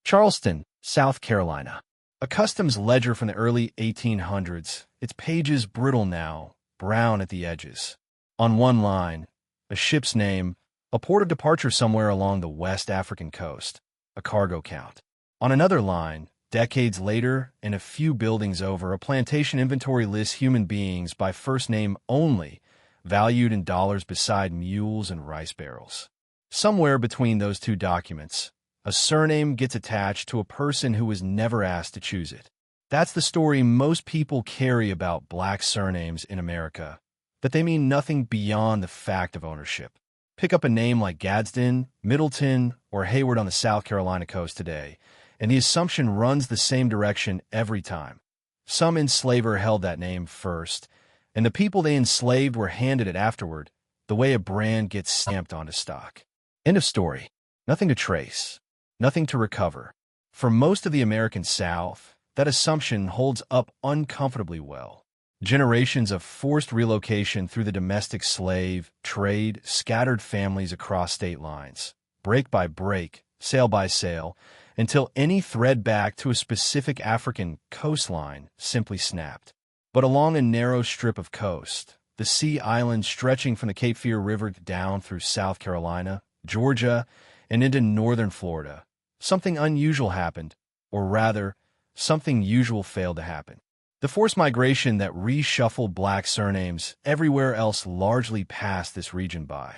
Charleston, South Carolina. A customs ledger from the early 1800s, its pages brittle now, brown at the edges. On one line, a ship's name, a port of departure somewhere along the West African coast, a cargo count. On another line, decades later, and a few buildings over, a plantation inventory lists human beings by first name only, valued in dollars beside mules and rice barrels. Somewhere between those two documents, a surname gets attached to a person who was never asked to choose it. That's the story most people carry about black surnames in America, that they mean nothing beyond the fact of ownership. Pick up a name like Gadsden, Middleton, or Hayward on the South Carolina coast today, and the assumption runs the same direction every time. Some enslaver held that name first, and the people they enslaved were handed it afterward, the way a brand gets stamped onto stock. End of story. Nothing to trace. Nothing to recover. For most of the American South, that assumption holds up uncomfortably well. Generations of forced relocation through the domestic slave trade scattered families across state lines, break by break, sail by sail, until any thread back to a specific African coastline simply snapped. But along a narrow strip of coast, the sea islands stretching from the Cape Fear River down through South Carolina, Georgia, and into northern Florida, something unusual happened, or rather, something usual failed to happen. The forced migration that reshuffled black surnames everywhere else largely passed this region by.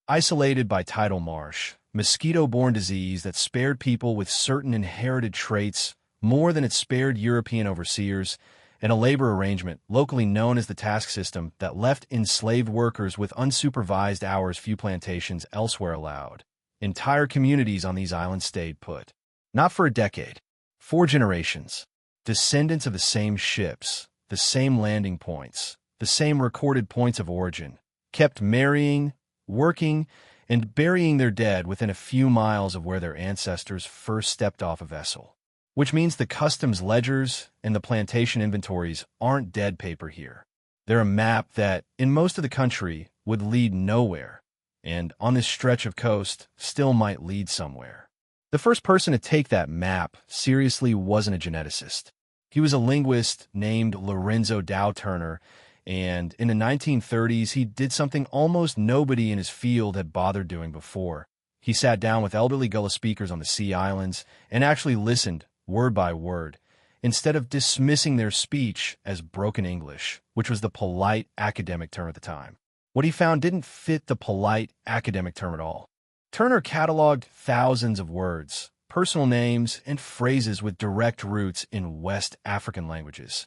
Isolated by tidal marsh, mosquito-borne disease that spared people with certain inherited traits more than it spared European overseers, and a labor arrangement locally known as the task system that left enslaved workers with unsupervised hours few plantations elsewhere allowed. Entire communities on these islands stayed put. Not for a decade. 4 generations. Descendants of the same ships, the same landing points, the same recorded points of origin, kept marrying, working, and burying their dead within a few miles of where their ancestors first stepped off a vessel. Which means the customs ledgers and the plantation inventories aren't dead paper here. They're a map that, in most of the country, would lead nowhere, and on this stretch of coast, still might lead somewhere. The first person to take that map seriously wasn't a geneticist. He was a linguist named Lorenzo Dow Turner, and in the 1930s, he did something almost nobody in his field had bothered doing before. He sat down with elderly Gullah speakers on the Sea Islands and actually listened, word by word, instead of dismissing their speech as broken English, which was the polite academic term at the time. What he found didn't fit the polite academic term at all. Turner cataloged thousands of words, personal names, and phrases with direct roots in West African languages.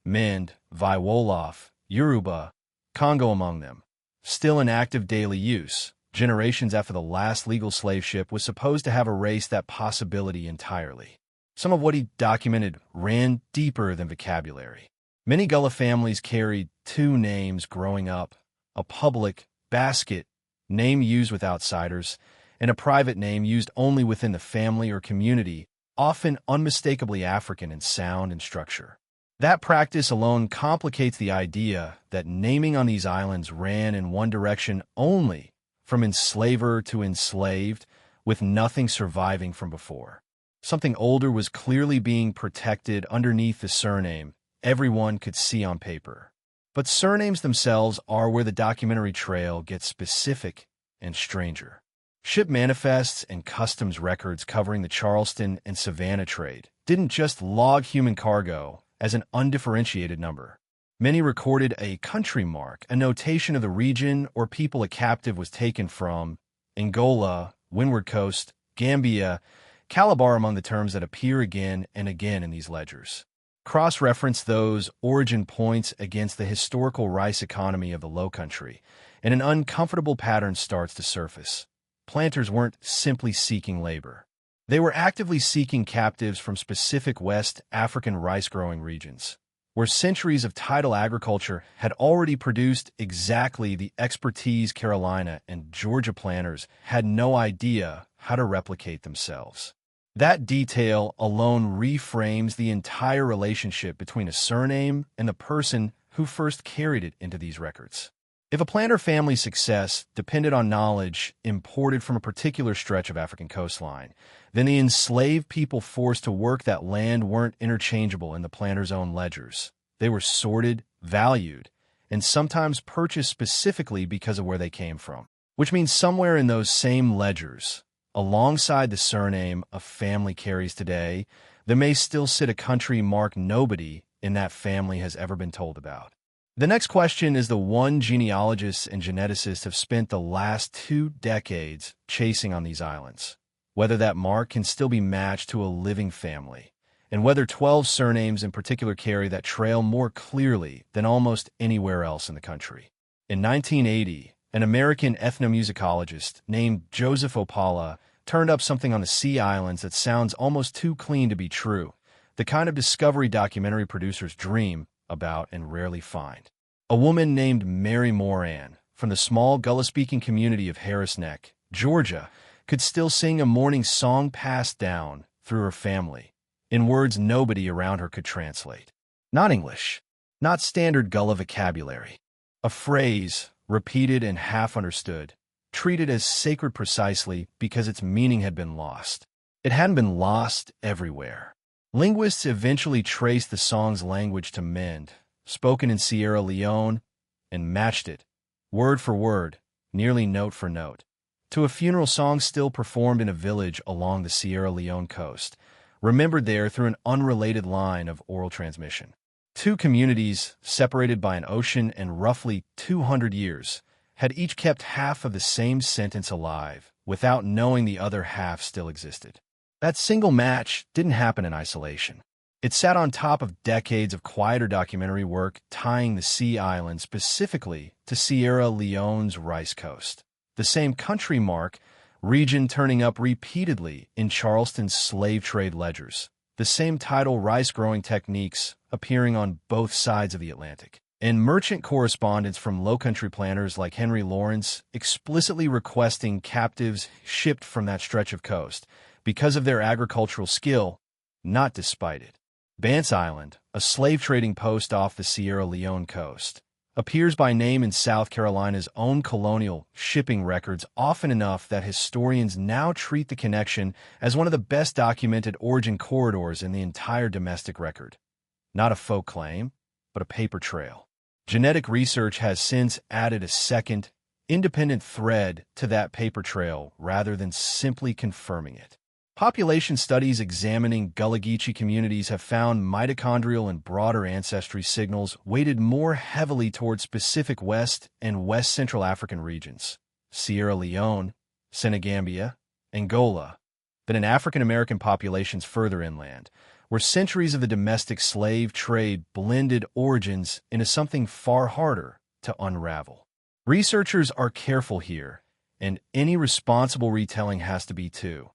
Mind, Vai Wolof, Yoruba, Congo among them. Still in active daily use, generations after the last legal slave ship was supposed to have erased that possibility entirely. Some of what he documented ran deeper than vocabulary. Many Gullah families carried 2 names growing up, a public, basket, name used with outsiders, and a private name used only within the family or community, often unmistakably African in sound and structure. That practice alone complicates the idea that naming on these islands ran in one direction only, from enslaver to enslaved, with nothing surviving from before. Something older was clearly being protected underneath the surname everyone could see on paper. But surnames themselves are where the documentary trail gets specific and stranger. Ship manifests and customs records covering the Charleston and Savannah trade didn't just log human cargo as an undifferentiated number. Many recorded a country mark, a notation of the region or people a captive was taken from, Angola, Windward Coast, Gambia, Calabar among the terms that appear again and again in these ledgers. Cross-reference those origin points against the historical rice economy of the Low Country, and an uncomfortable pattern starts to surface. Planters weren't simply seeking labor. They were actively seeking captives from specific West African rice-growing regions, where centuries of tidal agriculture had already produced exactly the expertise Carolina and Georgia planters had no idea how to replicate themselves. That detail alone reframes the entire relationship between a surname and the person who first carried it into these records. If a planter family's success depended on knowledge imported from a particular stretch of African coastline, then the enslaved people forced to work that land weren't interchangeable in the planter's own ledgers. They were sorted, valued, and sometimes purchased specifically because of where they came from, which means somewhere in those same ledgers, alongside the surname a family carries today, there may still sit a country mark nobody in that family has ever been told about. The next question is the one genealogists and geneticists have spent the last 2 decades chasing on these islands: whether that mark can still be matched to a living family, and whether 12 surnames in particular carry that trail more clearly than almost anywhere else in the country. In 1980, an American ethnomusicologist named Joseph Opala turned up something on the Sea Islands that sounds almost too clean to be true, the kind of discovery documentary producers dream about and rarely find. A woman named Mary Moran, from the small Gullah-speaking community of Harris Neck, Georgia, could still sing a morning song passed down through her family, in words nobody around her could translate. Not English, not standard Gullah vocabulary. A phrase, repeated and half understood, treated as sacred precisely because its meaning had been lost. It hadn't been lost everywhere. Linguists eventually traced the song's language to Mende, spoken in Sierra Leone, and matched it, word for word, nearly note for note, to a funeral song still performed in a village along the Sierra Leone coast, remembered there through an unrelated line of oral transmission. 2 communities, separated by an ocean and roughly 200 years, had each kept half of the same sentence alive, without knowing the other half still existed. That single match didn't happen in isolation. It sat on top of decades of quieter documentary work tying the Sea Islands specifically to Sierra Leone's rice coast. The same country mark, region turning up repeatedly in Charleston's slave trade ledgers. The same tidal rice-growing techniques appearing on both sides of the Atlantic. And merchant correspondence from lowcountry planters like Henry Lawrence explicitly requesting captives shipped from that stretch of coast because of their agricultural skill, not despite it. Bance Island, a slave trading post off the Sierra Leone coast, appears by name in South Carolina's own colonial shipping records often enough that historians now treat the connection as one of the best documented origin corridors in the entire domestic record. Not a folk claim, but a paper trail. Genetic research has since added a second, independent thread to that paper trail rather than simply confirming it. Population studies examining Gullah-Geechee communities have found mitochondrial and broader ancestry signals weighted more heavily toward specific West and West Central African regions, Sierra Leone, Senegambia, Angola, than in African-American populations further inland, where centuries of the domestic slave trade blended origins into something far harder to unravel. Researchers are careful here, and any responsible retelling has to be too.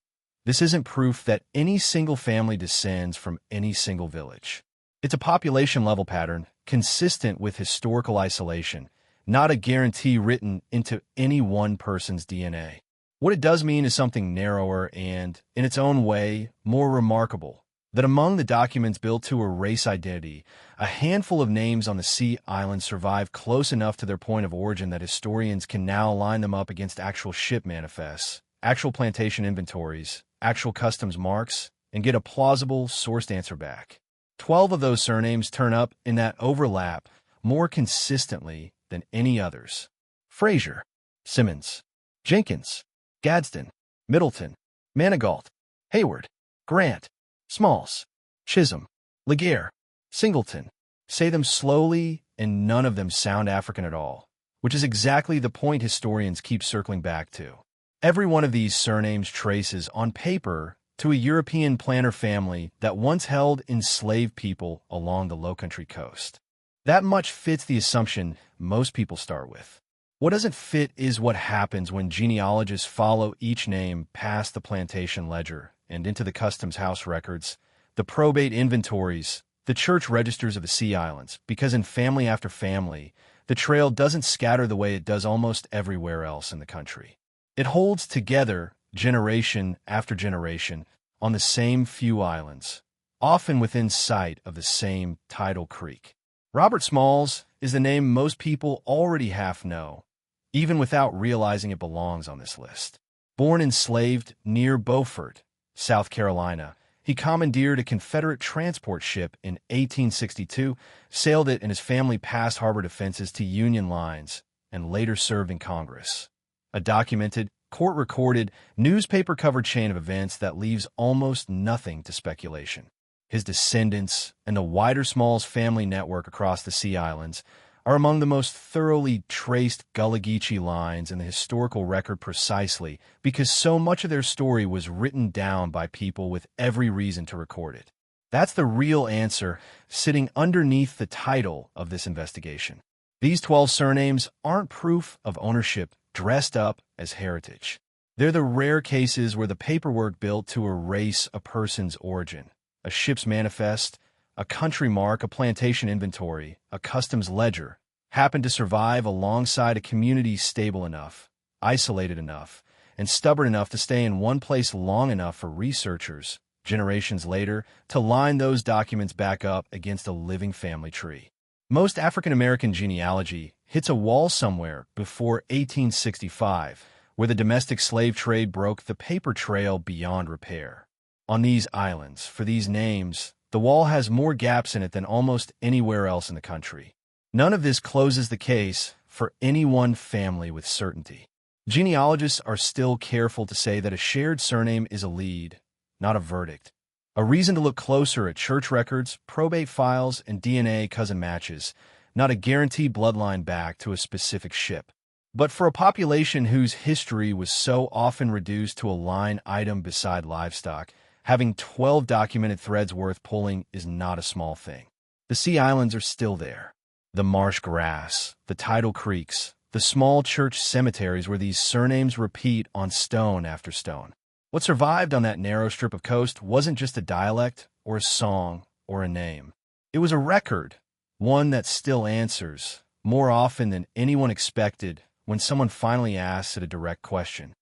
This isn't proof that any single family descends from any single village. It's a population-level pattern consistent with historical isolation, not a guarantee written into any one person's DNA. What it does mean is something narrower and, in its own way, more remarkable, that among the documents built to a race identity, a handful of names on the Sea Islands survive close enough to their point of origin that historians can now line them up against actual ship manifests, actual plantation inventories, actual customs marks, and get a plausible, sourced answer back. 12 of those surnames turn up in that overlap more consistently than any others. Fraser, Simmons, Jenkins, Gadsden, Middleton, Manigault, Hayward, Grant, Smalls, Chisholm, Laguerre, Singleton. Say them slowly, and none of them sound African at all, which is exactly the point historians keep circling back to. Every one of these surnames traces, on paper, to a European planter family that once held enslaved people along the lowcountry coast. That much fits the assumption most people start with. What doesn't fit is what happens when genealogists follow each name past the plantation ledger and into the customs house records, the probate inventories, the church registers of the Sea Islands, because in family after family, the trail doesn't scatter the way it does almost everywhere else in the country. It holds together generation after generation on the same few islands, often within sight of the same tidal creek. Robert Smalls is the name most people already half know, even without realizing it belongs on this list. Born enslaved near Beaufort, South Carolina, he commandeered a Confederate transport ship in 1862, sailed it, and his family passed harbor defenses to Union lines, and later served in Congress. A documented, court-recorded, newspaper-covered chain of events that leaves almost nothing to speculation. His descendants and the wider Smalls family network across the Sea Islands are among the most thoroughly traced Gullah-Geechee lines in the historical record, precisely because so much of their story was written down by people with every reason to record it. That's the real answer sitting underneath the title of this investigation. These 12 surnames aren't proof of ownership dressed up as heritage. They're the rare cases where the paperwork built to erase a person's origin, a ship's manifest, a country mark, a plantation inventory, a customs ledger, happened to survive alongside a community stable enough, isolated enough, and stubborn enough to stay in one place long enough for researchers, generations later, to line those documents back up against a living family tree. Most African American genealogy hits a wall somewhere before 1865, where the domestic slave trade broke the paper trail beyond repair. On these islands, for these names, the wall has more gaps in it than almost anywhere else in the country. None of this closes the case for any one family with certainty. Genealogists are still careful to say that a shared surname is a lead, not a verdict. A reason to look closer at church records, probate files, and DNA cousin matches, not a guaranteed bloodline back to a specific ship. But for a population whose history was so often reduced to a line item beside livestock, having 12 documented threads worth pulling is not a small thing. The Sea Islands are still there. The marsh grass, the tidal creeks, the small church cemeteries where these surnames repeat on stone after stone. What survived on that narrow strip of coast wasn't just a dialect or a song or a name. It was a record, one that still answers, more often than anyone expected, when someone finally asks it a direct question.